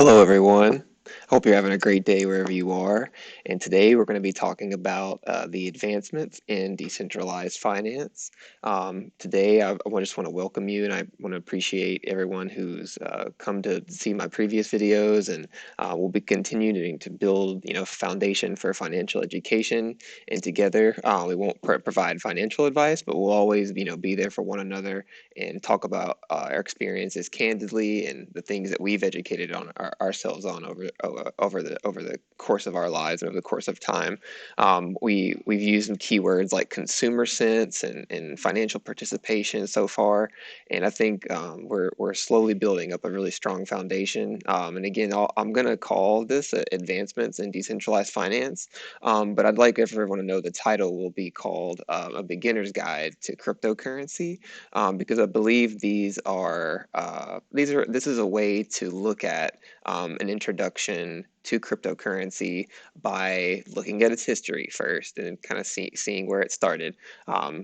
Hello, everyone. Hope you're having a great day wherever you are. And today we're going to be talking about the advancements in decentralized finance. Today, just want to welcome you, and I want to appreciate everyone who's come to see my previous videos. And we'll be continuing to build, foundation for financial education. And together, we won't provide financial advice, but we'll always, be there for one another and talk about our experiences candidly and the things that we've educated on ourselves on over the course of our lives and over the course of time. We've used some keywords like consumer sense and financial participation so far, and I think we're slowly building up a really strong foundation. And again, I'm going to call this advancements in decentralized finance, but I'd like everyone to know the title will be called a beginner's guide to cryptocurrency, because I believe this is a way to look at an introduction to cryptocurrency by looking at its history first and kind of seeing where it started.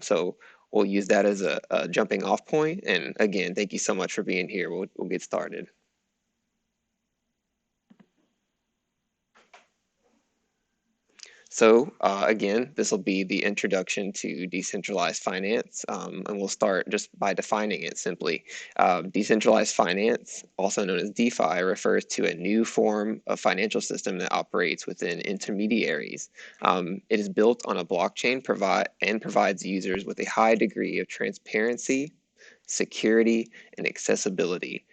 So we'll use that as a jumping off point. And again, thank you so much for being here. We'll get started. So again, this will be the introduction to decentralized finance, and we'll start just by defining it simply. Decentralized finance, also known as DeFi, refers to a new form of financial system that operates within intermediaries. It is built on a blockchain and provides users with a high degree of transparency, security, and accessibility.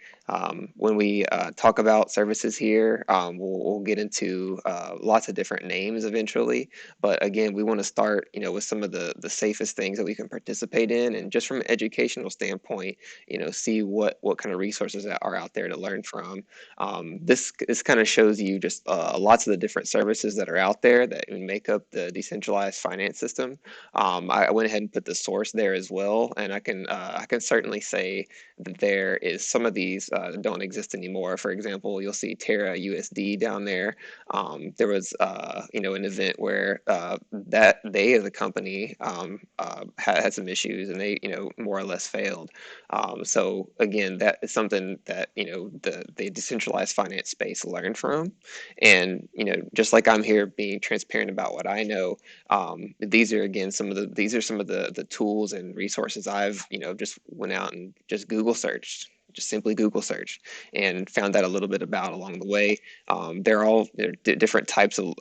When we talk about services here, we'll get into lots of different names eventually. But again, we want to start, with some of the safest things that we can participate in, and just from an educational standpoint, see what kind of resources that are out there to learn from. This kind of shows you just lots of the different services that are out there that make up the decentralized finance system. I went ahead and put the source there as well, and I can certainly say that there is some of these don't exist anymore. For example, you'll see Terra USD down there. There was an event where that they as a company had some issues, and they more or less failed. So again, that is something that the decentralized finance space learned from, and just like I'm here being transparent about what I know, these are some of the tools and resources I've just went out and just Google searched, just simply Google searched, and found out a little bit about along the way. There are different types of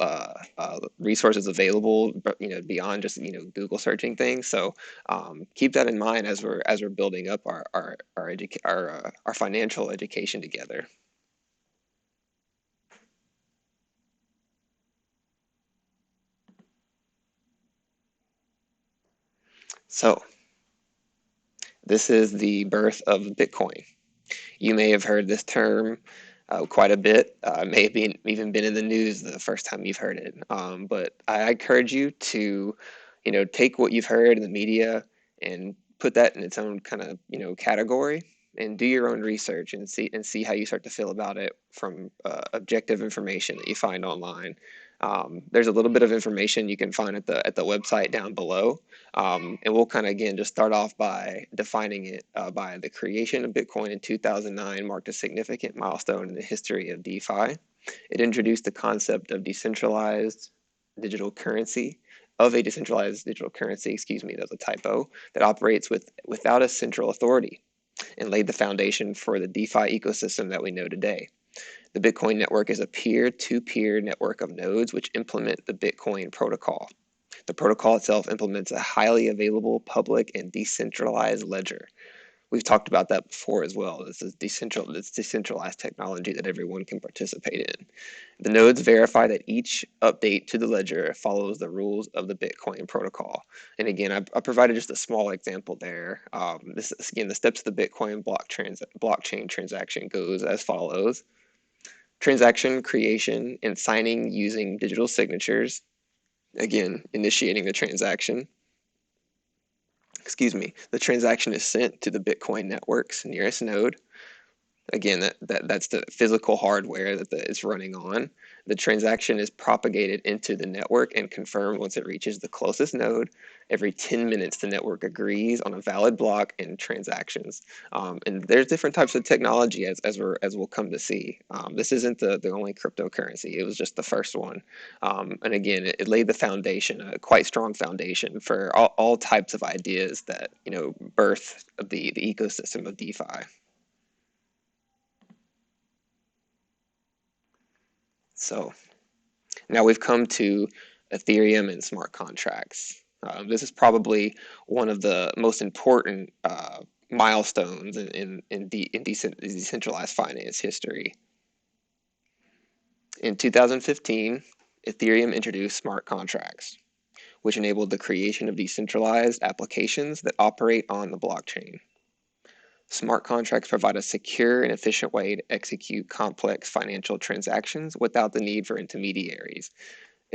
resources available, but beyond just Google searching things. So keep that in mind as we're building up our financial education together. So this is the birth of Bitcoin. You may have heard this term quite a bit. May have even been in the news the first time you've heard it. But I encourage you to, take what you've heard in the media and put that in its own kind of, category, and do your own research and see how you start to feel about it from objective information that you find online. There's a little bit of information you can find at the website down below, and we'll kind of again just start off by defining it by the creation of Bitcoin in 2009 marked a significant milestone in the history of DeFi. It introduced the concept of digital currency, a decentralized digital currency, excuse me, that's a typo, that operates without a central authority, and laid the foundation for the DeFi ecosystem that we know today. The Bitcoin network is a peer-to-peer network of nodes which implement the Bitcoin protocol. The protocol itself implements a highly available, public, and decentralized ledger. We've talked about that before as well. This decentralized technology that everyone can participate in. The nodes verify that each update to the ledger follows the rules of the Bitcoin protocol. And again, I provided just a small example there. The steps of the Bitcoin blockchain transaction goes as follows: transaction creation and signing using digital signatures, again, initiating the transaction. Excuse me, the transaction is sent to the Bitcoin network's nearest node. Again, that's the physical hardware that it's running on. The transaction is propagated into the network and confirmed once it reaches the closest node. Every 10 minutes, the network agrees on a valid block and transactions. And there's different types of technology as we'll come to see. This isn't the only cryptocurrency. It was just the first one. And again, it laid the foundation, a quite strong foundation for all types of ideas that, birth the ecosystem of DeFi. So now we've come to Ethereum and smart contracts. This is probably one of the most important milestones in decentralized finance history. In 2015, Ethereum introduced smart contracts, which enabled the creation of decentralized applications that operate on the blockchain. Smart contracts provide a secure and efficient way to execute complex financial transactions without the need for intermediaries.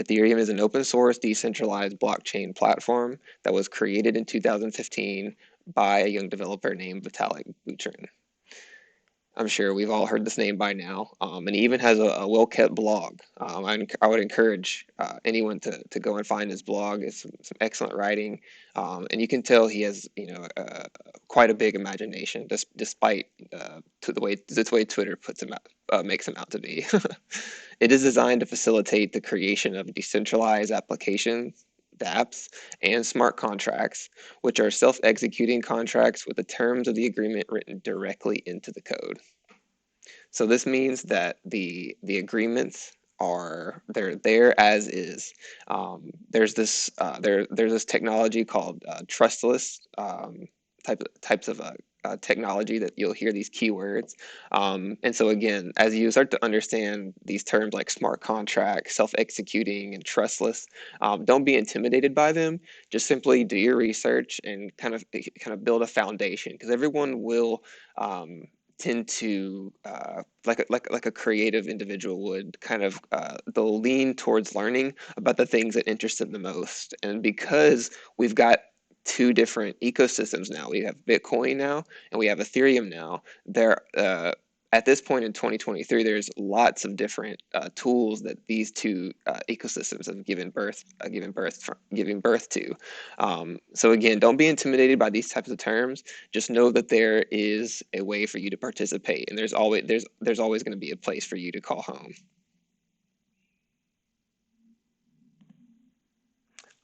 Ethereum is an open source, decentralized blockchain platform that was created in 2015 by a young developer named Vitalik Buterin. I'm sure we've all heard this name by now, and he even has a well-kept blog. I would encourage anyone to go and find his blog. It's some excellent writing, and you can tell he has quite a big imagination, despite the way Twitter puts him out, makes him out to be. It is designed to facilitate the creation of decentralized applications, dApps, and smart contracts, which are self-executing contracts with the terms of the agreement written directly into the code. So this means that the agreements they're there as is. There's this technology called trustless types of technology that you'll hear these keywords. And so again, as you start to understand these terms like smart contract, self-executing, and trustless, don't be intimidated by them. Just simply do your research and kind of build a foundation, because everyone will tend to like a creative individual would they'll lean towards learning about the things that interest them the most. And because we've got two different ecosystems now, we have Bitcoin now and we have Ethereum now, there at this point in 2023, there's lots of different tools that these two ecosystems have giving birth to. So again, don't be intimidated by these types of terms. Just know that there is a way for you to participate, and there's always going to be a place for you to call home.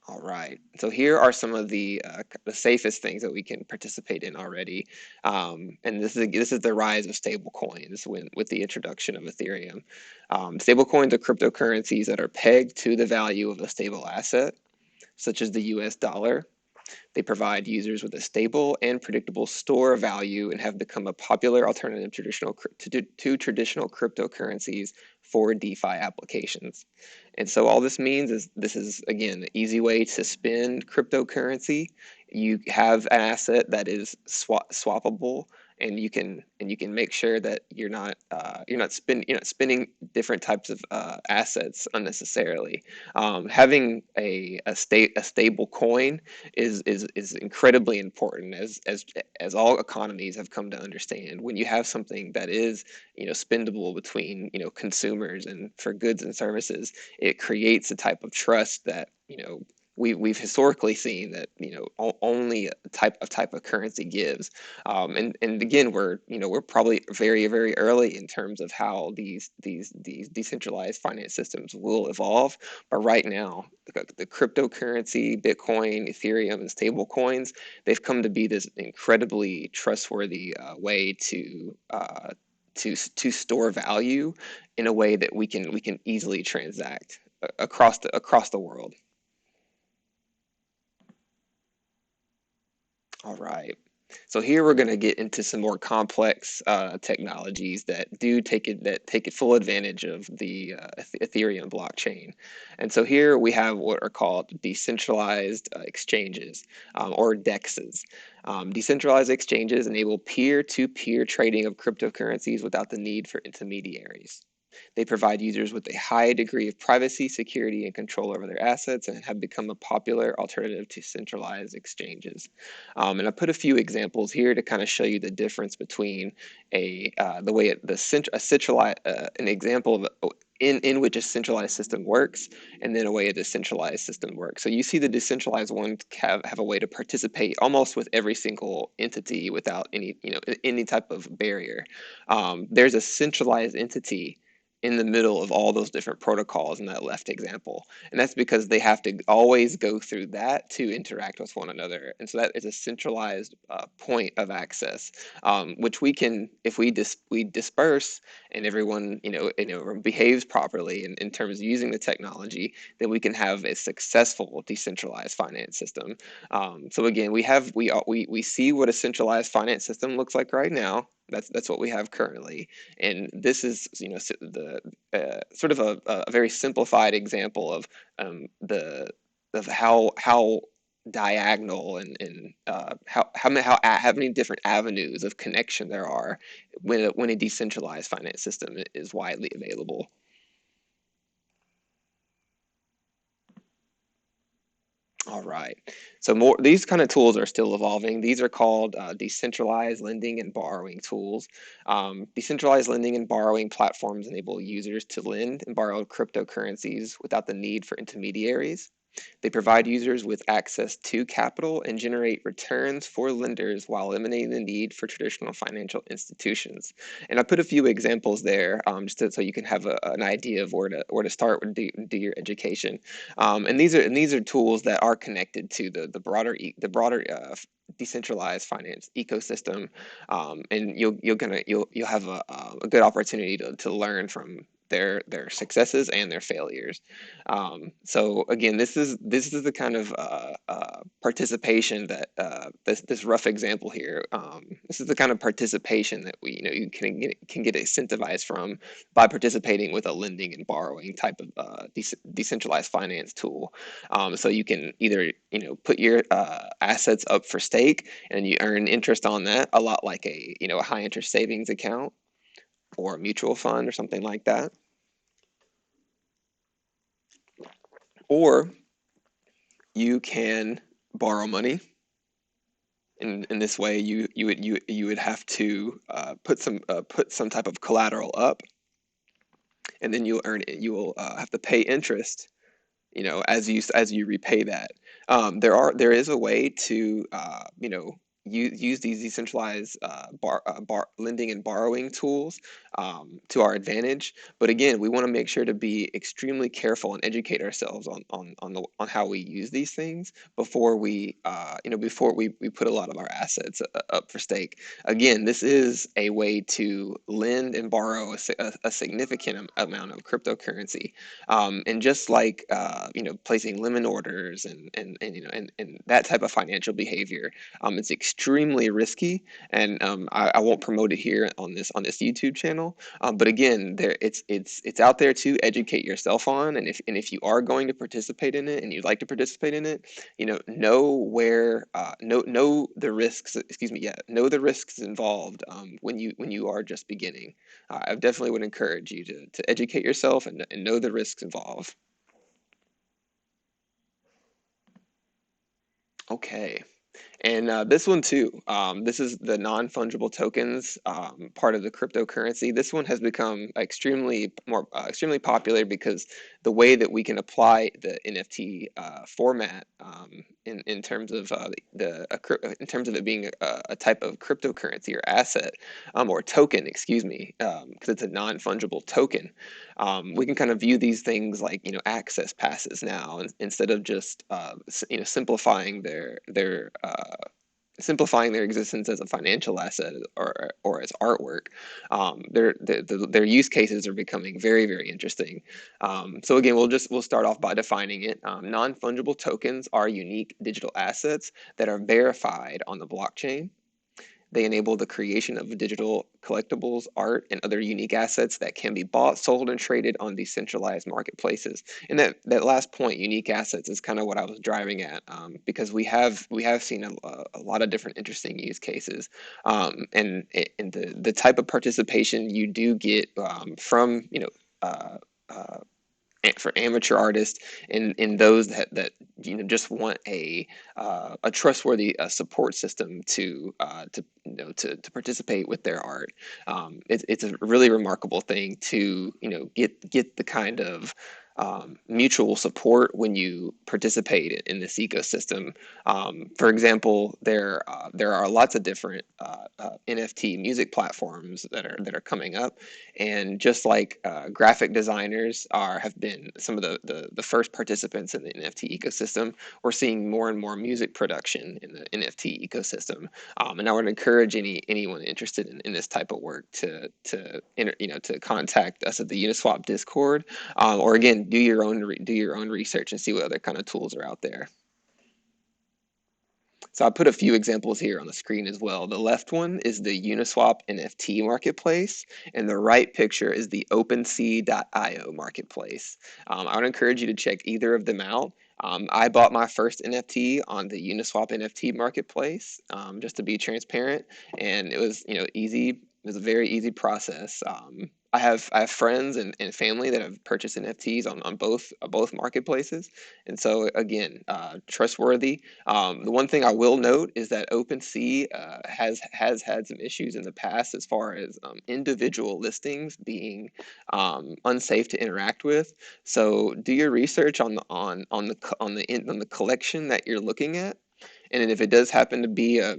All right. So here are some of the safest things that we can participate in already, and this is the rise of stable coins with the introduction of Ethereum. Stable coins are cryptocurrencies that are pegged to the value of a stable asset, such as the U.S. dollar. They provide users with a stable and predictable store of value and have become a popular alternative to traditional cryptocurrencies for DeFi applications. And so all this means is this is, again, an easy way to spend cryptocurrency. You have an asset that is swappable, and you can make sure that you're not spending different types of assets unnecessarily. Having a stable coin is incredibly important, as all economies have come to understand. When you have something that is spendable between consumers and for goods and services, it creates a type of trust that we've historically seen that only a type of currency gives. And again, we're probably very, very early in terms of how these decentralized finance systems will evolve. But right now, the cryptocurrency, Bitcoin, Ethereum, and stable coins, they've come to be this incredibly trustworthy way to store value in a way that we can easily transact across the world. All right. So here we're going to get into some more complex technologies that take full advantage of the Ethereum blockchain. And so here we have what are called decentralized exchanges, or DEXs. Decentralized exchanges enable peer-to-peer trading of cryptocurrencies without the need for intermediaries. They provide users with a high degree of privacy, security, and control over their assets, and have become a popular alternative to centralized exchanges. And I put a few examples here to kind of show you the difference between the way a centralized an example of in which a centralized system works, and then a way a decentralized system works. So you see the decentralized ones have a way to participate almost with every single entity without any type of barrier. There's a centralized entity in the middle of all those different protocols in that left example. And that's because they have to always go through that to interact with one another. And so that is a centralized point of access, which we can, if we disperse and everyone behaves properly in terms of using the technology, then we can have a successful decentralized finance system. So again, we see what a centralized finance system looks like right now. That's what we have currently, and this is the sort of a very simplified example the of how diagonal and how many different avenues of connection there are when a decentralized finance system is widely available. All right. So more these kind of tools are still evolving. These are called decentralized lending and borrowing tools. Decentralized lending and borrowing platforms enable users to lend and borrow cryptocurrencies without the need for intermediaries. They provide users with access to capital and generate returns for lenders while eliminating the need for traditional financial institutions. And I put a few examples there so you can have an idea of where to start with do your education. And these are tools that are connected to the broader decentralized finance ecosystem, and you'll have a good opportunity to learn from their successes and their failures. So again, this is the kind of participation that this rough example here. This is the kind of participation that you can get incentivized from by participating with a lending and borrowing type of decentralized finance tool. So you can either put your assets up for stake and you earn interest on that, a lot like a high interest savings account or a mutual fund or something like that. Or you can borrow money. In this way, you would have to put some type of collateral up, and then you'll have to pay interest, as you repay that. There is a way to use these decentralized lending and borrowing tools to our advantage. But again, we want to make sure to be extremely careful and educate ourselves on how we use these things before we put a lot of our assets up for stake. Again, this is a way to lend and borrow a significant amount of cryptocurrency, and just like placing limit orders and that type of financial behavior, it's extremely risky, and I won't promote it here on this YouTube channel. But again, it's out there to educate yourself on, and if you are going to participate in it and you'd like to participate in it, know the risks. Excuse me, yeah, know the risks involved when you are just beginning. I definitely would encourage you to educate yourself and know the risks involved. Okay. And this one too, this is the non-fungible tokens part of the cryptocurrency. This one has become extremely popular because the way that we can apply the NFT format, in terms of in terms of it being a type of cryptocurrency or asset, or token, excuse me, because it's a non-fungible token. We can kind of view these things like access passes now, instead of just simplifying their existence as a financial asset or as artwork. Their use cases are becoming very, very interesting. So again, we'll start off by defining it. Non-fungible tokens are unique digital assets that are verified on the blockchain. They enable the creation of digital collectibles, art, and other unique assets that can be bought, sold, and traded on decentralized marketplaces. And that last point, unique assets, is kind of what I was driving at, because we have seen a lot of different interesting use cases, and the type of participation you do get from uh, uh, for amateur artists and those that just want a trustworthy support system to to participate with their art. It's a really remarkable thing to get the kind of mutual support when you participate in this ecosystem. For example, there are lots of different NFT music platforms that are coming up, and just like graphic designers have been some of the first participants in the NFT ecosystem, we're seeing more and more music production in the NFT ecosystem. And I would encourage anyone interested in this type of work to contact us at the Uniswap Discord, or again do your own research and see what other kind of tools are out there. So I put a few examples here on the screen as well. The left one is the Uniswap NFT marketplace, and the right picture is the OpenSea.io marketplace. I would encourage you to check either of them out. I bought my first NFT on the Uniswap NFT marketplace, just to be transparent, and it was easy. It was a very easy process. I have friends and family that have purchased NFTs on both marketplaces, and so again, trustworthy. The one thing I will note is that OpenSea has had some issues in the past as far as individual listings being unsafe to interact with. So do your research on the collection that you're looking at. And if it does happen to be a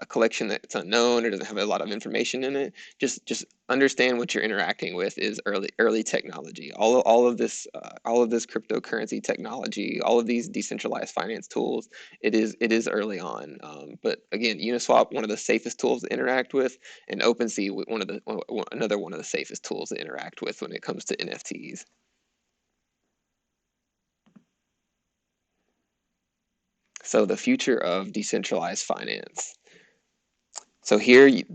collection that's unknown or doesn't have a lot of information in it, just understand what you're interacting with is early technology. All of this cryptocurrency technology, all of these decentralized finance tools, it is early on. But again, Uniswap, one of the safest tools to interact with, and OpenSea, another one of the safest tools to interact with when it comes to NFTs. So the future of decentralized finance. So here, you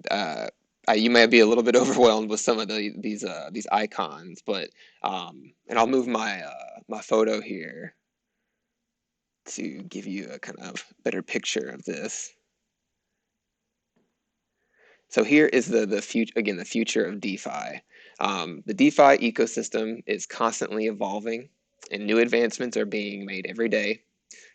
might be a little bit overwhelmed with some of these icons, but and I'll move my photo here to give you a kind of better picture of this. So here is the future again, the future of DeFi. The DeFi ecosystem is constantly evolving, and new advancements are being made every day.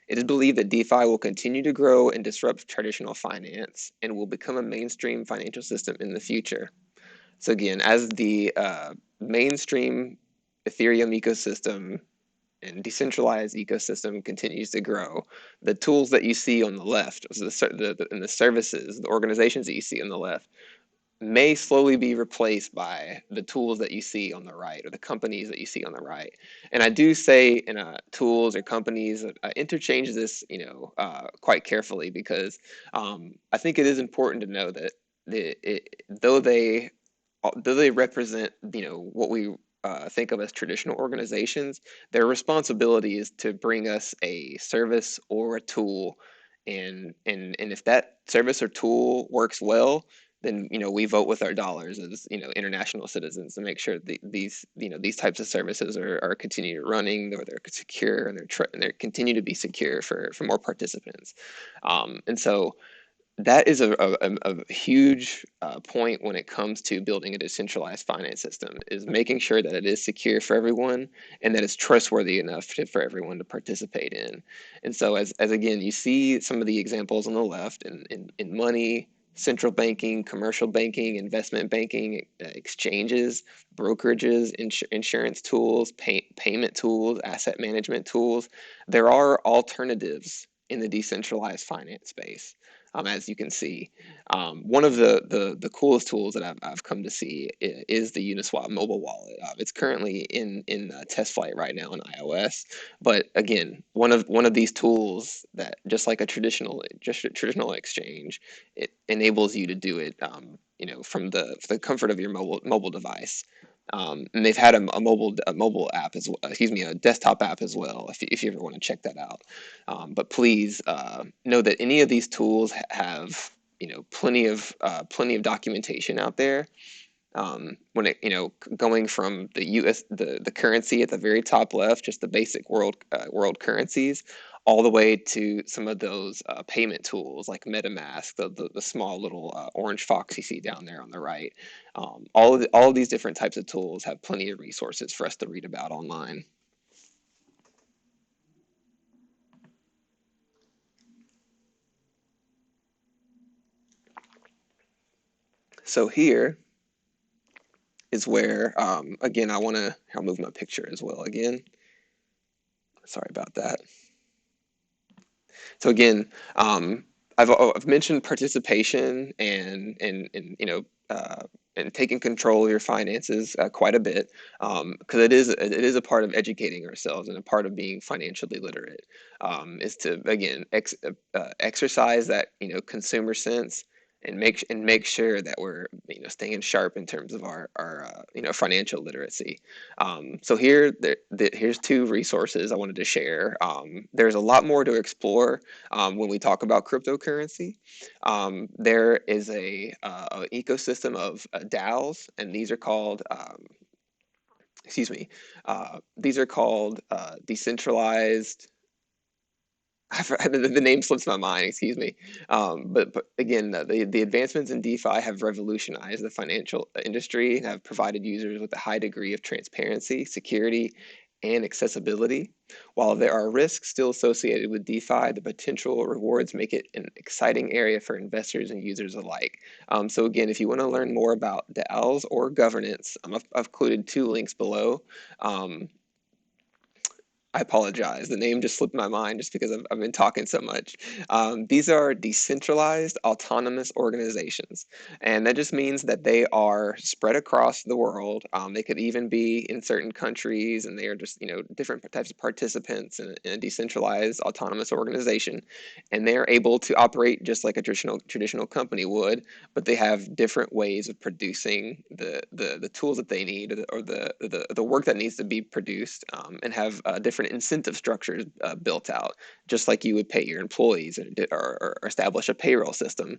It is believed that DeFi will continue to grow and disrupt traditional finance and will become a mainstream financial system in the future. So again, as the mainstream Ethereum ecosystem and decentralized ecosystem continues to grow, the tools that you see on the left, so and the services, the organizations that you see on the left, may slowly be replaced by the tools that you see on the right or the companies that you see on the right. And I do say in tools or companies, interchange this, quite carefully because I think it is important to know that though they represent, what we think of as traditional organizations, their responsibility is to bring us a service or a tool, and if that service or tool works well, then we vote with our dollars as international citizens to make sure these types of services are continue running, or they're secure, and they continue to be secure for more participants. And so that is a huge point when it comes to building a decentralized finance system, is making sure that it is secure for everyone and that it's trustworthy enough for everyone to participate in. And so as again, you see some of the examples on the left in money, central banking, commercial banking, investment banking, exchanges, brokerages, insurance tools, payment tools, asset management tools. There are alternatives in the decentralized finance space, as you can see. One of the coolest tools that I've come to see is the Uniswap mobile wallet. It's currently in test flight right now on iOS. But again, one of these tools that, just like a traditional exchange, it enables you to do it, from the comfort of your mobile device. And they've had a mobile app as well, excuse me, a desktop app as well, if you ever want to check that out. But please know that any of these tools have plenty of documentation out there. When it going from the currency at the very top left, just the basic world currencies, all the way to some of those payment tools like MetaMask, the small little orange fox you see down there on the right. All of these different types of tools have plenty of resources for us to read about online. So here is where, again, I'll move my picture as well again. Sorry about that. So again, I've mentioned participation and and taking control of your finances quite a bit, because it is a part of educating ourselves and a part of being financially literate, is to again exercise that consumer sense and make sure that we're staying sharp in terms of our financial literacy. So here's two resources I wanted to share. There's a lot more to explore when we talk about cryptocurrency. There is a ecosystem of DAOs, and these are called excuse me, these are called decentralized. The name slips my mind, excuse me. But again, the advancements in DeFi have revolutionized the financial industry and have provided users with a high degree of transparency, security, and accessibility. While there are risks still associated with DeFi, the potential rewards make it an exciting area for investors and users alike. So again, if you want to learn more about DAOs or governance, I've included two links below. Um, I apologize. The name just slipped my mind just because I've been talking so much. These are decentralized autonomous organizations, and that just means that they are spread across the world. They could even be in certain countries, and they are just different types of participants in a decentralized autonomous organization, and they are able to operate just like a traditional company would, but they have different ways of producing the tools that they need or the work that needs to be produced, and have different incentive structures built out, just like you would pay your employees or establish a payroll system.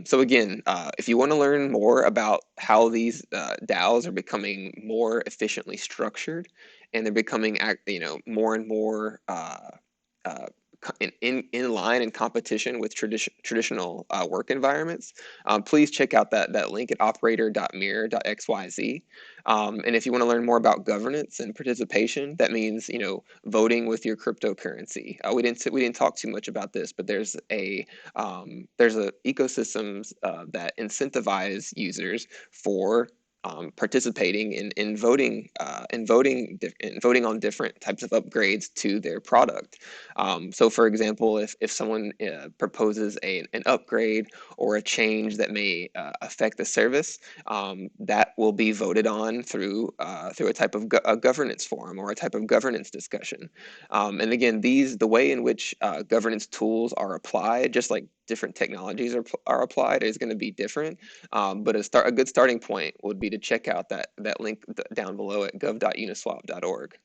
So again, if you want to learn more about how these DAOs are becoming more efficiently structured, and they're becoming more and more uh, in line in competition with traditional work environments, please check out that link at operator.mirror.xyz. And if you want to learn more about governance and participation, that means voting with your cryptocurrency. We didn't talk too much about this, but there's a ecosystems that incentivize users for participating in voting and voting on different types of upgrades to their product. So, for example, if someone proposes an upgrade or a change that may affect the service, that will be voted on through a type of a governance forum or a type of governance discussion. And again, the way in which governance tools are applied, just like different technologies are applied, is going to be different. But a good starting point would be to check out that link down below at gov.uniswap.org.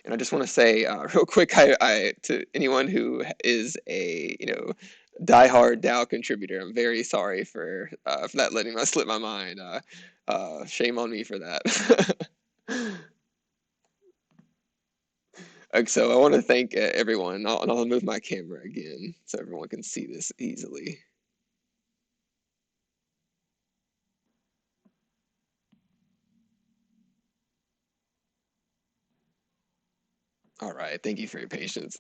And I just want to say real quick, to anyone who is a diehard DAO contributor, I'm very sorry for that letting that slip my mind. Shame on me for that. So I want to thank everyone, and I'll move my camera again so everyone can see this easily. All right, thank you for your patience.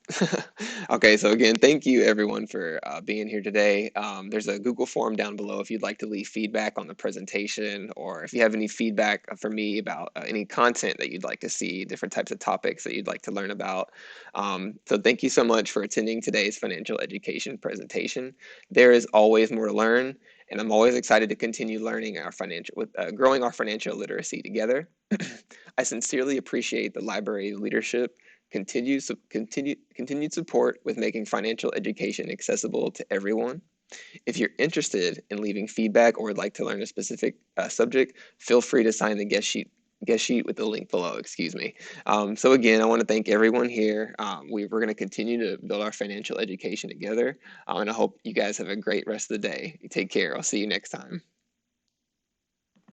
Okay, so again, thank you everyone for being here today. There's a Google form down below if you'd like to leave feedback on the presentation, or if you have any feedback for me about any content that you'd like to see, different types of topics that you'd like to learn about. So thank you so much for attending today's financial education presentation. There is always more to learn, and I'm always excited to continue learning growing our financial literacy together. I sincerely appreciate the library leadership continued support with making financial education accessible to everyone. If you're interested in leaving feedback or would like to learn a specific subject, feel free to sign the guest sheet with the link below, excuse me. So again, I want to thank everyone here. We're going to continue to build our financial education together, and I hope you guys have a great rest of the day. Take care. I'll see you next time.